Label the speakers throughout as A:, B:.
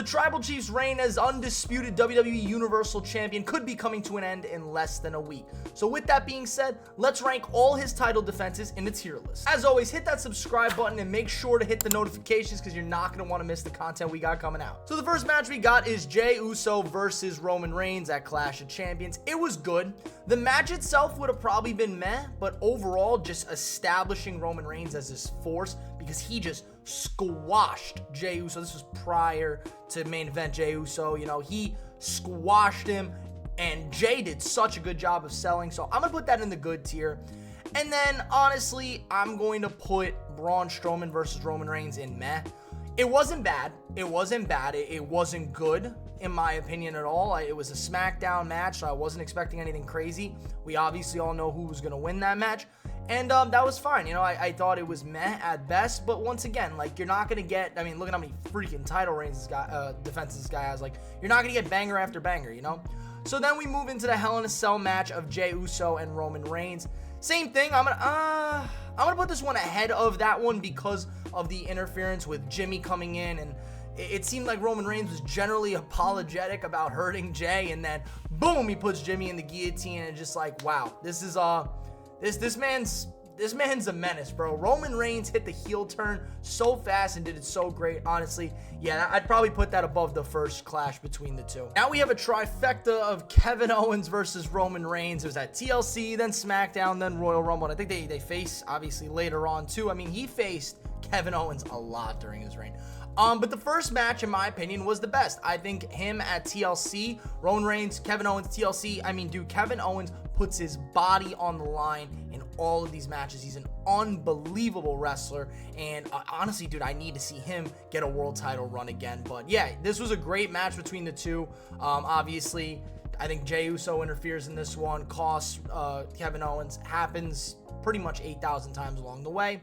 A: The Tribal Chief's reign as undisputed WWE Universal Champion could be coming to an end in less than a week. So with that being said, let's rank all his title defenses in the tier list. As always, hit that subscribe button and make sure to hit the notifications because you're not going to want to miss the content we got coming out. So the first match we got is Jey Uso versus Roman Reigns at Clash of Champions. It was good. The match itself would have probably been meh, but overall just establishing Roman Reigns as his force because he just squashed Jey Uso. This was prior to main event Jey Uso. You know, he squashed him, and Jey did such a good job of selling. So I'm going to put that in the good tier. And then, honestly, I'm going to put Braun Strowman versus Roman Reigns in meh. It wasn't bad. It wasn't bad. It wasn't good, in my opinion, at all. It was a SmackDown match, so I wasn't expecting anything crazy. We obviously all know who was going to win that match. And that was fine. You know, I thought it was meh at best. But once again, like, you're not going to get, I mean, look at how many freaking title reigns this guy, defenses this guy has. Like, you're not going to get banger after banger, you know? So then we move into the Hell in a Cell match of Jey Uso and Roman Reigns. Same thing. I'm gonna put this one ahead of that one because of the interference with Jimmy coming in, and it seemed like Roman Reigns was generally apologetic about hurting Jey, and then boom, he puts Jimmy in the guillotine, and just like, wow, this is this man's a menace, bro. Roman Reigns hit the heel turn so fast and did it so great. Honestly, yeah, I'd probably put that above the first clash between the two. Now we have a trifecta of Kevin Owens versus Roman Reigns. It was at TLC, then SmackDown, then Royal Rumble. And I think they face, obviously, later on, too. I mean, he faced Kevin Owens a lot during his reign. But the first match, in my opinion, was the best. I think him at TLC, Roman Reigns, Kevin Owens, TLC. I mean, dude, Kevin Owens puts his body on the line in all of these matches. He's an unbelievable wrestler. And honestly, dude, I need to see him get a world title run again. But yeah, this was a great match between the two. Obviously, I think Jey Uso interferes in this one, costs Kevin Owens, happens pretty much 8,000 times along the way.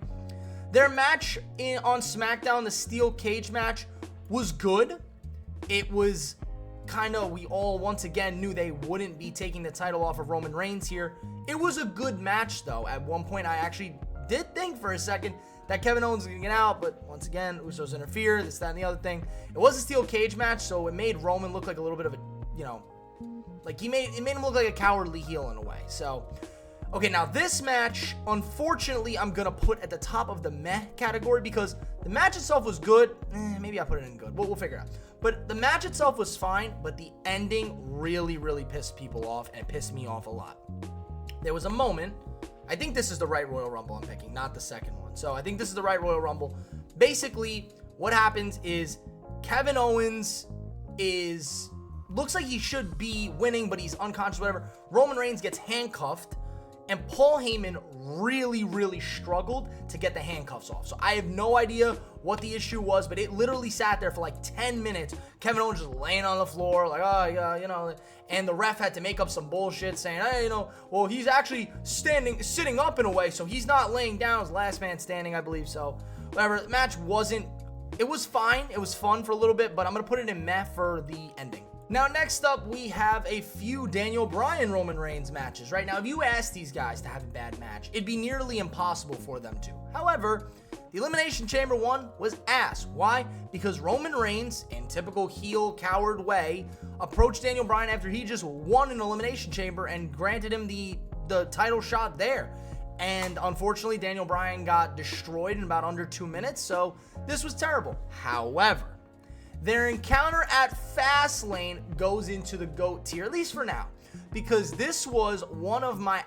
A: Their match on SmackDown, the steel cage match, was good. It was kind of, we all once again knew they wouldn't be taking the title off of Roman Reigns here. It was a good match, though. At one point, I actually did think for a second that Kevin Owens was going to get out, but once again, Usos interfere, this, that, and the other thing. It was a steel cage match, so it made Roman look like a little bit of a, you know, like it made him look like a cowardly heel in a way. So, okay, now this match, unfortunately, I'm going to put at the top of the meh category because the match itself was good. Maybe I put it in good. We'll figure it out. But the match itself was fine, but the ending really, really pissed people off, and it pissed me off a lot. There was a moment, I think this is the right Royal Rumble I'm picking, not the second one. So I think this is the right Royal Rumble. Basically, what happens is Kevin Owens looks like he should be winning, but he's unconscious, whatever. Roman Reigns gets handcuffed, and Paul Heyman really, really struggled to get the handcuffs off. So I have no idea what the issue was, but it literally sat there for like 10 minutes. Kevin Owens just laying on the floor, like, oh, yeah, you know, and the ref had to make up some bullshit saying, hey, you know, well, he's actually sitting up in a way, so he's not laying down. As last man standing, I believe. So whatever, the match it was fine. It was fun for a little bit, but I'm going to put it in meh for the ending. Now, next up, we have a few Daniel Bryan Roman Reigns matches, right? Now, if you ask these guys to have a bad match, it'd be nearly impossible for them to. However, the Elimination Chamber one was ass. Why? Because Roman Reigns, in typical heel coward way, approached Daniel Bryan after he just won an Elimination Chamber and granted him the title shot there. And unfortunately, Daniel Bryan got destroyed in about under 2 minutes, so this was terrible. However, their encounter at Fastlane goes into the GOAT tier, at least for now, because this was one of my,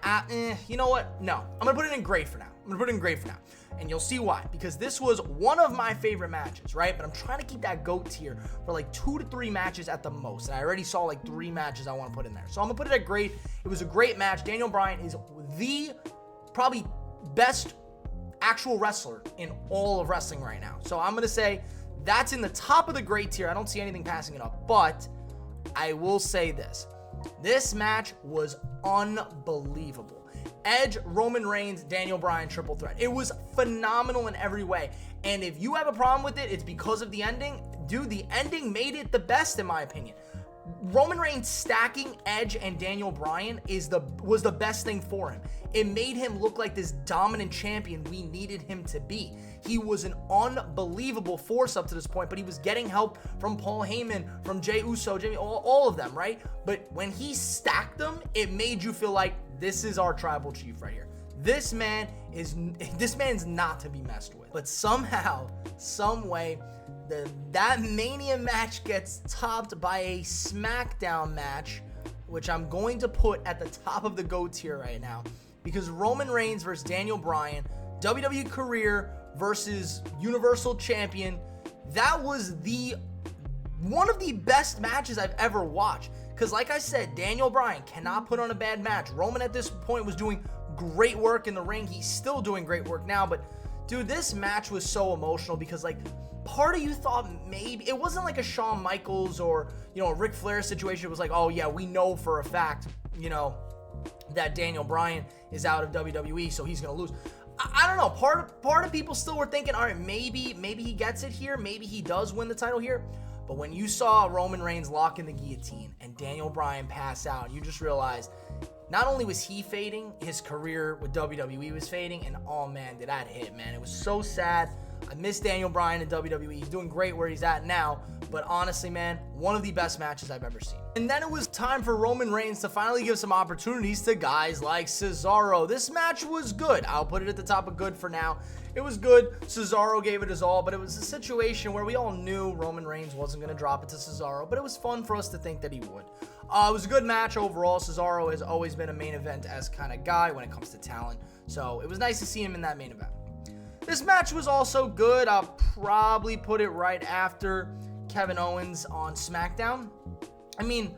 A: you know what? No, I'm going to put it in great for now. And you'll see why, because this was one of my favorite matches, right? But I'm trying to keep that GOAT tier for like 2 to 3 matches at the most. And I already saw like 3 matches I want to put in there. So I'm going to put it at great. It was a great match. Daniel Bryan is the probably best actual wrestler in all of wrestling right now. So I'm going to say that's in the top of the great tier. I don't see anything passing it up, but I will say this. This match was unbelievable. Edge, Roman Reigns, Daniel Bryan triple threat. It was phenomenal in every way. And if you have a problem with it, it's because of the ending. Dude, the ending made it the best in my opinion. Roman Reigns stacking Edge and Daniel Bryan was the best thing for him. it made him look like this dominant champion we needed him to be. He was an unbelievable force up to this point, but he was getting help from Paul Heyman, from Jey Uso, all of them, right? But when he stacked them, it made you feel like this is our tribal chief right here. This man's not to be messed with. But somehow, some way, that Mania match gets topped by a SmackDown match, which I'm going to put at the top of the GOAT tier right now, because Roman Reigns versus Daniel Bryan, WWE career versus Universal Champion, that was one of the best matches I've ever watched. Because like I said, Daniel Bryan cannot put on a bad match. Roman at this point was doing great work in the ring. He's still doing great work now, but dude, this match was so emotional because like part of you thought maybe it wasn't like a Shawn Michaels or, you know, a Ric Flair situation. It was like, oh yeah, we know for a fact, you know, that Daniel Bryan is out of WWE, so he's gonna lose. I don't know. Part of people still were thinking, all right, maybe he gets it here. Maybe he does win the title here. But when you saw Roman Reigns lock in the guillotine and Daniel Bryan pass out, you just realized not only was he fading, his career with WWE was fading, and oh man, did that hit, man. It was so sad. I miss Daniel Bryan in WWE. He's doing great where he's at now, but honestly, man, one of the best matches I've ever seen. And then it was time for Roman Reigns to finally give some opportunities to guys like Cesaro. This match was good. I'll put it at the top of good for now. It was good. Cesaro gave it his all, but it was a situation where we all knew Roman Reigns wasn't going to drop it to Cesaro, but it was fun for us to think that he would. It was a good match overall. Cesaro has always been a main event-esque kind of guy when it comes to talent, so it was nice to see him in that main event. This match was also good. I'll probably put it right after Kevin Owens on SmackDown. I mean,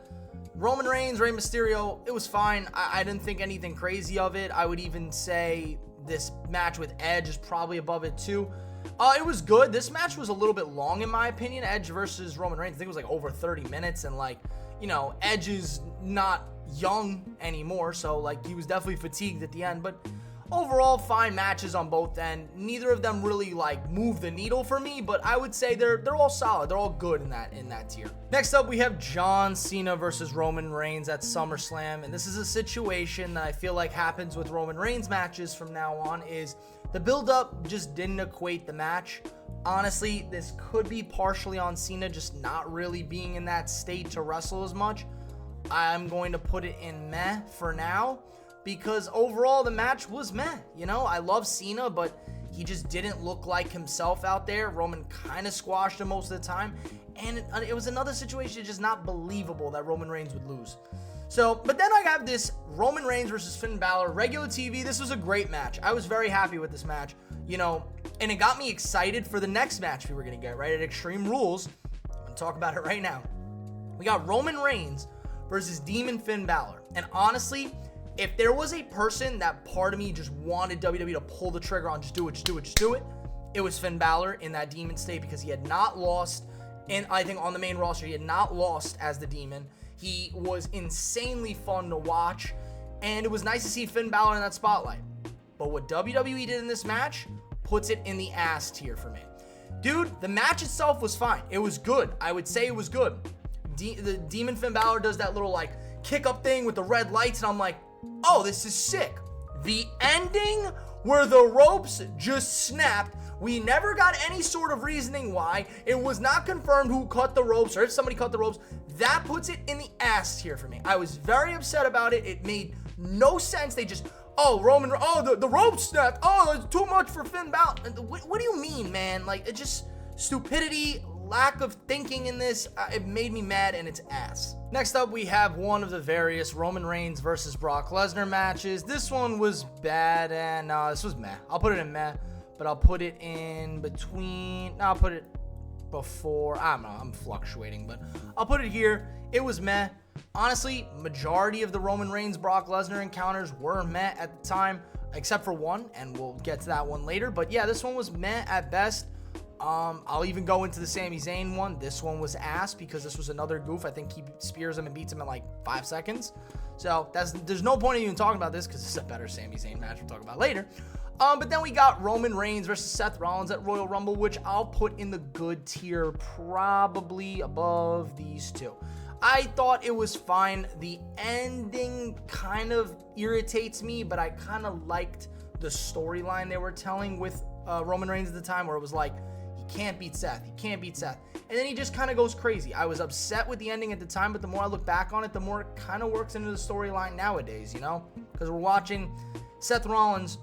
A: Roman Reigns, Rey Mysterio, it was fine. I didn't think anything crazy of it. I would even say this match with Edge is probably above it too. It was good. This match was a little bit long in my opinion. Edge versus Roman Reigns, I think it was like over 30 minutes, and like, you know, Edge is not young anymore, so like he was definitely fatigued at the end, but overall, fine matches on both ends. Neither of them really like move the needle for me, but I would say they're all solid. They're all good in that tier. Next up, we have John Cena versus Roman Reigns at SummerSlam, and this is a situation that I feel like happens with Roman Reigns matches from now on. Is the build-up just didn't equate the match. Honestly, this could be partially on Cena just not really being in that state to wrestle as much. I'm going to put it in meh for now, because overall the match was meh. You know, I love Cena, but he just didn't look like himself out there. Roman kind of squashed him most of the time, and it was another situation just not believable that Roman Reigns would lose. So, but then I have this Roman Reigns versus Finn Balor, regular TV. This was a great match. I was very happy with this match, you know, and it got me excited for the next match we were going to get, right, at Extreme Rules. I'm going to talk about it right now. We got Roman Reigns versus Demon Finn Balor, and honestly, if there was a person that part of me just wanted WWE to pull the trigger on, just do it, it was Finn Balor in that Demon state, because he had not lost, and I think on the main roster, he had not lost as the Demon. He was insanely fun to watch, and it was nice to see Finn Balor in that spotlight. But what WWE did in this match puts it in the ass tier for me. Dude, the match itself was fine. It was good. I would say it was good. The Demon Finn Balor does that little like kick up thing with the red lights, and I'm like, oh, this is sick. The ending where the ropes just snapped, we never got any sort of reasoning why. It was not confirmed who cut the ropes or if somebody cut the ropes. That puts it in the ass tier for me. I was very upset about it. It made no sense. They just, the rope snapped. Oh, it's too much for Finn Balor. What do you mean, man? Like, it just, stupidity, lack of thinking in this, it made me mad, and it's ass. Next up, we have one of the various Roman Reigns versus Brock Lesnar matches. This one was bad, and this was meh. I'll put it in meh, but I'll put it in between. No, I'll put it before. I don't know. I'm fluctuating, but I'll put it here. It was meh. Honestly, majority of the Roman Reigns Brock Lesnar encounters were meh at the time, except for one, and we'll get to that one later. But yeah, this one was meh at best. I'll even go into the Sami Zayn one. This one was ass because this was another goof. I think he spears him and beats him in like 5 seconds. So there's no point in even talking about this because this is a better Sami Zayn match we'll talk about later. But then we got Roman Reigns versus Seth Rollins at Royal Rumble, which I'll put in the good tier, probably above these two. I thought it was fine. The ending kind of irritates me, but I kind of liked the storyline they were telling with Roman Reigns at the time, where it was like, he can't beat Seth. He can't beat Seth. And then he just kind of goes crazy. I was upset with the ending at the time, but the more I look back on it, the more it kind of works into the storyline nowadays, you know? Because we're watching Seth Rollins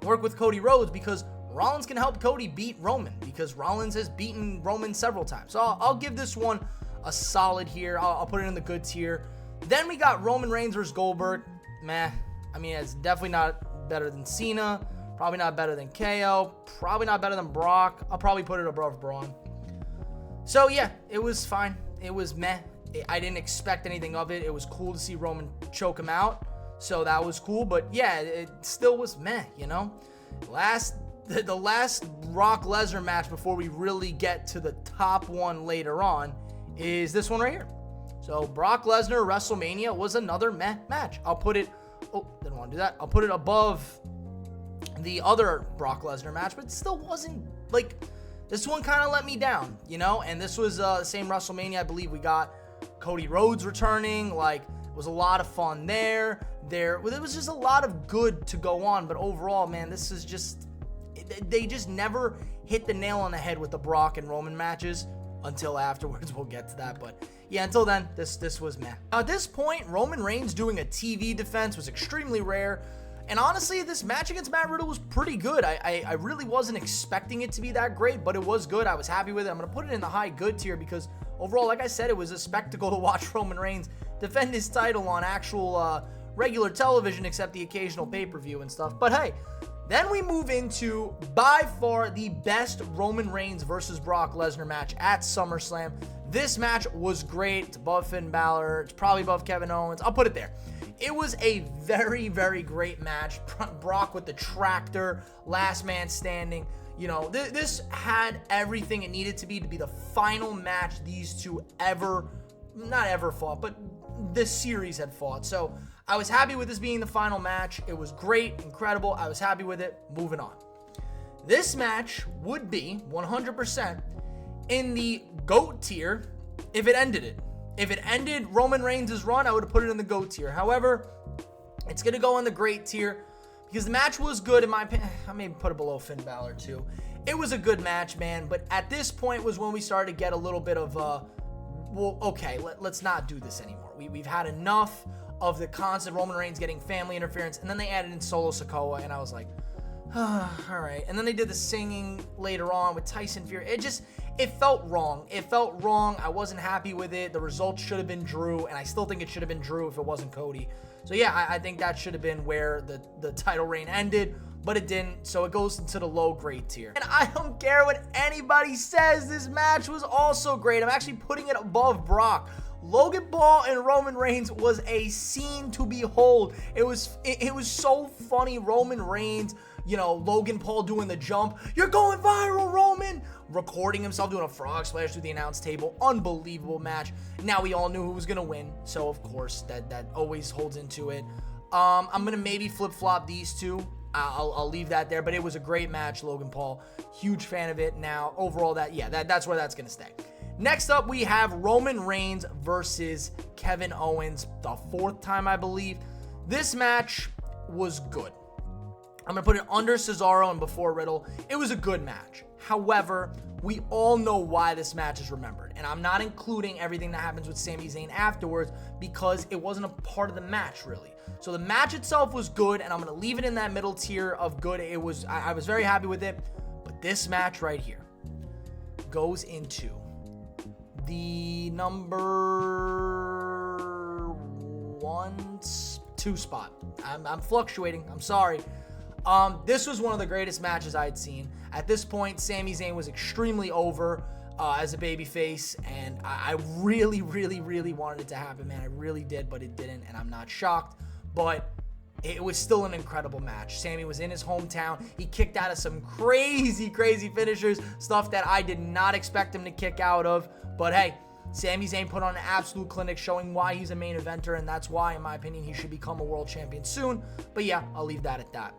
A: work with Cody Rhodes because Rollins can help Cody beat Roman, because Rollins has beaten Roman several times. So I'll give this one a solid here. I'll put it in the good tier. Then we got Roman Reigns versus Goldberg. Meh. I mean, it's definitely not better than Cena. Probably not better than KO. Probably not better than Brock. I'll probably put it above Braun. So yeah, it was fine. It was meh. I didn't expect anything of it. It was cool to see Roman choke him out. So that was cool. But yeah, it still was meh, you know? The last Brock Lesnar match before we really get to the top one later on is this one right here. So Brock Lesnar WrestleMania was another meh match. I'll put it, didn't want to do that. I'll put it above the other Brock Lesnar match, but it still wasn't, like, this one kind of let me down, you know? And this was the same WrestleMania, I believe we got Cody Rhodes returning. Like, it was a lot of fun there. There was just a lot of good to go on, but overall, man, this is just, they just never hit the nail on the head with the Brock and Roman matches until afterwards. We'll get to that, but yeah, until then, this was meh. At this point, Roman Reigns doing a TV defense was extremely rare, and honestly, this match against Matt Riddle was pretty good. I really wasn't expecting it to be that great, but it was good. I was happy with it. I'm going to put it in the high good tier because overall, like I said, it was a spectacle to watch Roman Reigns defend his title on actual regular television, except the occasional pay-per-view and stuff. But hey, then we move into, by far, the best Roman Reigns versus Brock Lesnar match at SummerSlam. This match was great. It's above Finn Balor. It's probably above Kevin Owens. I'll put it there. It was a very, very great match. Brock with the tractor, last man standing. You know, this had everything it needed to be the final match these two not ever fought, but this series had fought. So I was happy with this being the final match. It was great, incredible. I was happy with it. Moving on. This match would be 100% in the GOAT tier if it ended it. If it ended Roman Reigns' run, I would have put it in the GOAT tier. However, it's going to go in the great tier because the match was good in my opinion. I may put it below Finn Balor too. It was a good match, man. But at this point was when we started to get a little bit of, well, okay, let's not do this anymore. We've had enough of the constant Roman Reigns getting family interference. And then they added in Solo Sikoa, and I was like, all right. And then they did the singing later on with Tyson Fury. It felt wrong. It felt wrong. I wasn't happy with it. The result should have been Drew, and I still think it should have been Drew if it wasn't Cody. So yeah, I think that should have been where the title reign ended, but it didn't, so it goes into the low grade tier. And I don't care what anybody says, this match was also great. I'm actually putting it above Brock. Logan Paul and Roman Reigns was a scene to behold. It was so funny. Roman Reigns, you know, Logan Paul doing the jump. You're going viral, Roman. Recording himself doing a frog splash through the announce table. Unbelievable match. Now we all knew who was going to win. So, of course, that always holds into it. I'm going to maybe flip-flop these two. I'll leave that there. But it was a great match, Logan Paul. Huge fan of it. Now, overall, that's where that's going to stay. Next up, we have Roman Reigns versus Kevin Owens. The fourth time, I believe. This match was good. I'm going to put it under Cesaro and before Riddle. It was a good match. However, we all know why this match is remembered. And I'm not including everything that happens with Sami Zayn afterwards because it wasn't a part of the match, really. So the match itself was good, and I'm going to leave it in that middle tier of good. I was very happy with it. But this match right here goes into the number 2 spot. I'm fluctuating. I'm sorry. This was one of the greatest matches I had seen. At this point, Sami Zayn was extremely over as a babyface, and I really, really, really wanted it to happen, man. I really did, but it didn't, and I'm not shocked. But it was still an incredible match. Sami was in his hometown. He kicked out of some crazy, crazy finishers, stuff that I did not expect him to kick out of. But hey, Sami Zayn put on an absolute clinic showing why he's a main eventer, and that's why, in my opinion, he should become a world champion soon. But yeah, I'll leave that at that.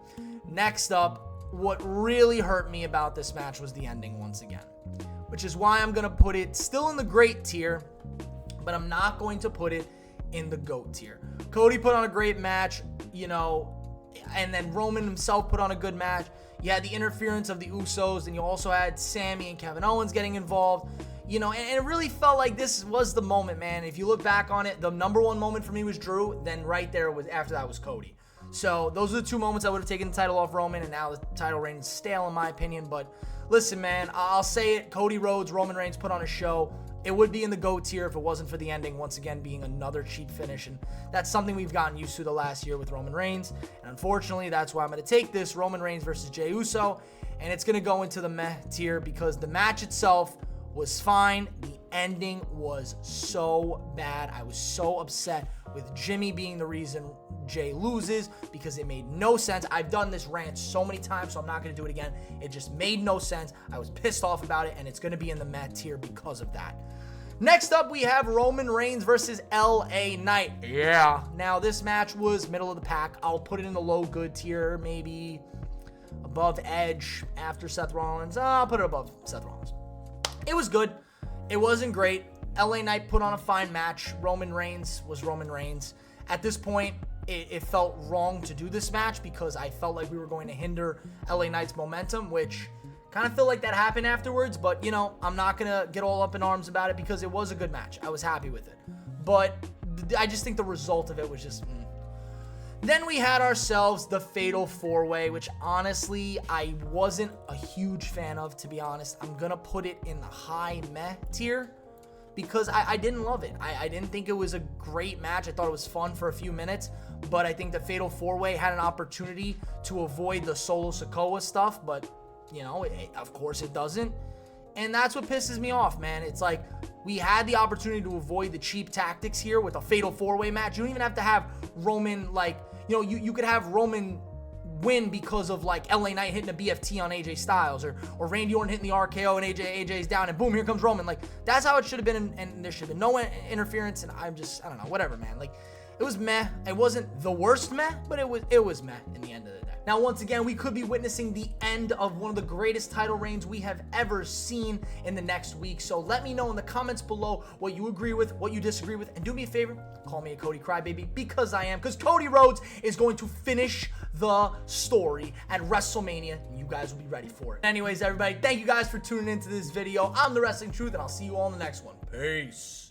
A: Next up, what really hurt me about this match was the ending once again, which is why I'm going to put it still in the great tier, but I'm not going to put it in the GOAT tier. Cody put on a great match, you know, and then Roman himself put on a good match. You had the interference of the Usos, and you also had Sami and Kevin Owens getting involved. You know, and it really felt like this was the moment, man. If you look back on it, the number one moment for me was Drew. Then right there was after that was Cody. So those are the two moments I would have taken the title off Roman, and now the title reign is stale in my opinion. But listen, man, I'll say it. Cody Rhodes, Roman Reigns put on a show. It would be in the GOAT tier if it wasn't for the ending, once again, being another cheap finish. And that's something we've gotten used to the last year with Roman Reigns. And unfortunately, that's why I'm going to take this Roman Reigns versus Jey Uso. And it's going to go into the meh tier because the match itself was fine. The ending was so bad. I was so upset with Jimmy being the reason Jey loses because it made no sense. I've done this rant so many times, so I'm not going to do it again. It just made no sense. I was pissed off about it, and it's going to be in the meh tier because of that. Next up, we have Roman Reigns versus LA Knight. Yeah. Now, this match was middle of the pack. I'll put it in the low good tier, maybe above Edge after Seth Rollins. I'll put it above Seth Rollins. It was good. It wasn't great. LA Knight put on a fine match. Roman Reigns was Roman Reigns. At this point, it felt wrong to do this match because I felt like we were going to hinder LA Knight's momentum, which kind of feel like that happened afterwards. But, you know, I'm not going to get all up in arms about it because it was a good match. I was happy with it. But I just think the result of it was just... Then we had ourselves the Fatal 4-Way, which honestly, I wasn't a huge fan of, to be honest. I'm going to put it in the high meh tier because I didn't love it. I didn't think it was a great match. I thought it was fun for a few minutes, but I think the Fatal 4-Way had an opportunity to avoid the Solo Sikoa stuff, but, you know, of course it doesn't. And that's what pisses me off, man. It's like we had the opportunity to avoid the cheap tactics here with a Fatal 4-Way match. You don't even have to have Roman, like, you know, you could have Roman win because of, like, LA Knight hitting a BFT on AJ Styles or Randy Orton hitting the RKO and AJ's down and boom, here comes Roman. Like, that's how it should have been, and there should have been no interference, and I don't know, whatever, man. Like, it was meh. It wasn't the worst meh, but it was meh in the end of the day. Now, once again, we could be witnessing the end of one of the greatest title reigns we have ever seen in the next week. So let me know in the comments below what you agree with, what you disagree with, and do me a favor, call me a Cody Crybaby because I am, because Cody Rhodes is going to finish the story at WrestleMania, and you guys will be ready for it. Anyways, everybody, thank you guys for tuning into this video. I'm The Wrestling Truth, and I'll see you all in the next one. Peace.